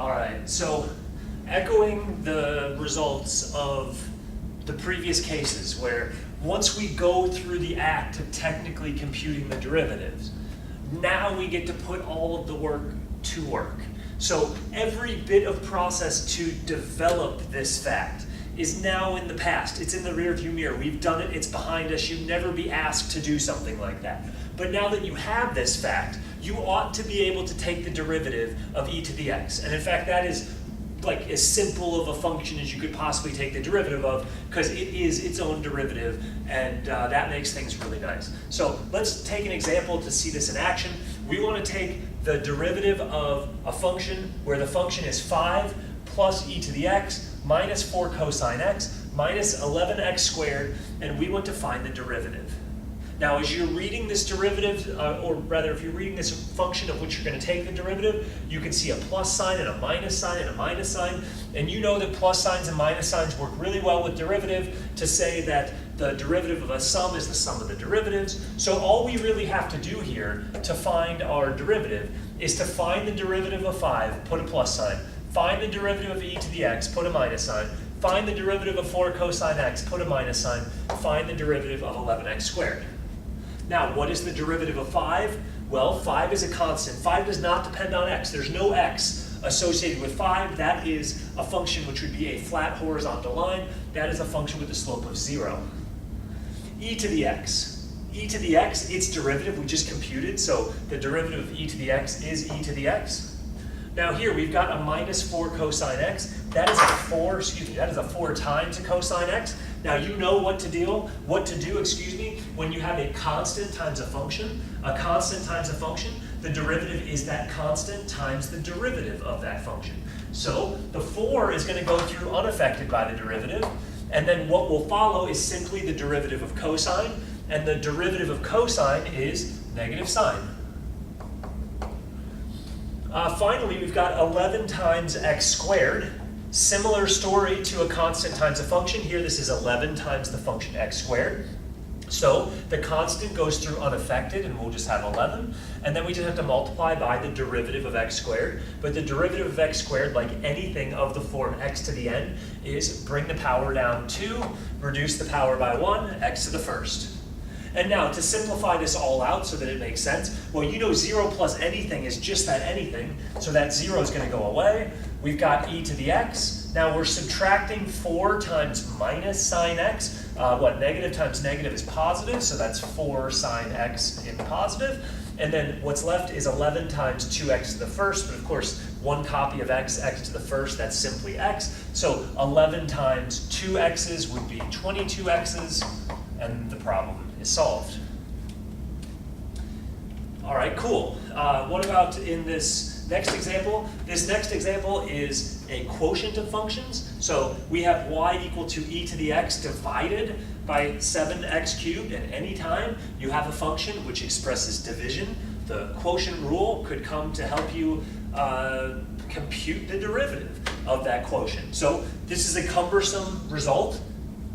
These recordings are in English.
All right, so echoing the results of the previous cases where once we go through the act of technically computing the derivatives, now we get to put all of the work to work. So every bit of process to develop this fact is now in the past. It's in the rearview mirror. We've done it, it's behind us. You'd never be asked to do something like that. But now that you have this fact, you ought to be able to take the derivative of e to the x. And in fact, that is like as simple of a function as you could possibly take the derivative of, because it is its own derivative, and that makes things really nice. So let's take an example to see this in action. We want to take the derivative of a function where the function is 5 plus e to the x minus 4 cosine x minus 11x squared, and we want to find the derivative. Now, as you're reading this derivative, or rather, if you're reading this function of which you're going to take the derivative, you can see a plus sign and a minus sign and a minus sign. And you know that plus signs and minus signs work really well with derivative to say that the derivative of a sum is the sum of the derivatives. So all we really have to do here to find our derivative is to find the derivative of 5, put a plus sign. Find the derivative of e to the x, put a minus sign. Find the derivative of 4 cosine x, put a minus sign. Find the derivative of 11x squared. Now, what is the derivative of 5? Well, 5 is a constant. 5 does not depend on x. There's no x associated with 5. That is a function which would be a flat horizontal line. That is a function with a slope of 0. E to the x. E to the x, its derivative we just computed, so the derivative of e to the x is e to the x. Now here we've got a minus 4 cosine x. That is a 4 times a cosine x. Now you know what to do, when you have a constant times a function. A constant times a function, the derivative is that constant times the derivative of that function. So the 4 is going to go through unaffected by the derivative, and then what will follow is simply the derivative of cosine, and the derivative of cosine is negative sine. Finally, we've got 11 times x squared. Similar story to a constant times a function. Here, this is 11 times the function x squared. So the constant goes through unaffected, and we'll just have 11. And then we just have to multiply by the derivative of x squared. But the derivative of x squared, like anything of the form x to the n, is bring the power down 2, reduce the power by 1, x to the first. And now, to simplify this all out so that it makes sense, well, you know 0 plus anything is just that anything, so that 0 is going to go away. We've got e to the x. Now we're subtracting 4 times minus sine x. Negative times negative is positive, so that's 4 sine x in positive. And then what's left is 11 times 2x to the first, but of course, one copy of x to the first, that's simply x. So 11 times 2 x's would be 22 x's, and the problem is solved. All right, cool. What about in this next example? This next example is a quotient of functions. So we have y equal to e to the x divided by 7x cubed, and any time you have a function which expresses division, the quotient rule could come to help you compute the derivative of that quotient. So this is a cumbersome result,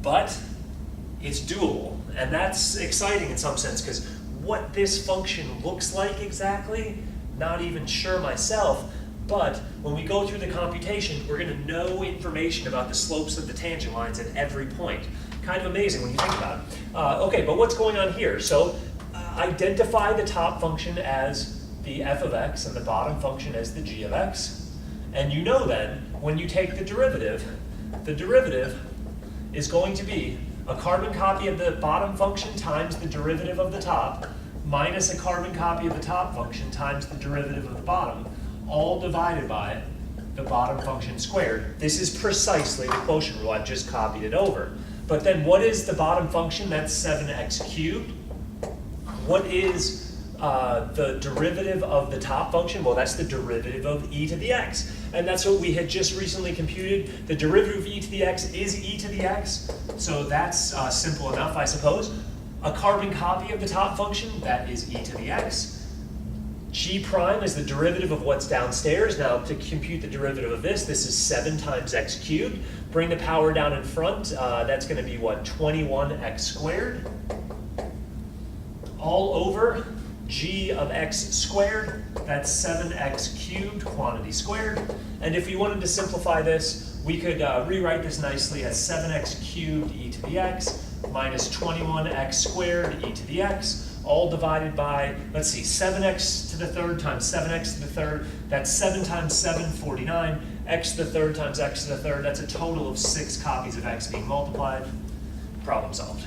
but it's doable. And that's exciting in some sense, because what this function looks like exactly, not even sure myself, but when we go through the computation, we're going to know information about the slopes of the tangent lines at every point. Kind of amazing when you think about it. Okay, but what's going on here? So identify the top function as the f of x and the bottom function as the g of x. And you know then, when you take the derivative is going to be a carbon copy of the bottom function times the derivative of the top, minus a carbon copy of the top function times the derivative of the bottom, all divided by the bottom function squared. This is precisely the quotient rule. I've just copied it over. But then what is the bottom function? That's 7x cubed. What is the derivative of the top function? Well, that's the derivative of e to the x. And that's what we had just recently computed. The derivative of e to the x is e to the x. So that's simple enough, I suppose. A carbon copy of the top function, that is e to the x. G prime is the derivative of what's downstairs. Now, to compute the derivative of this is 7 times x cubed. Bring the power down in front. That's going to be, what, 21x squared? All over g of x squared, that's 7x cubed, quantity squared. And if we wanted to simplify this, we could rewrite this nicely as 7x cubed e to the x minus 21x squared e to the x, all divided by, let's see, 7x to the third times 7x to the third, that's 7 times 7, 49, x to the third times x to the third, that's a total of 6 copies of x being multiplied. Problem solved.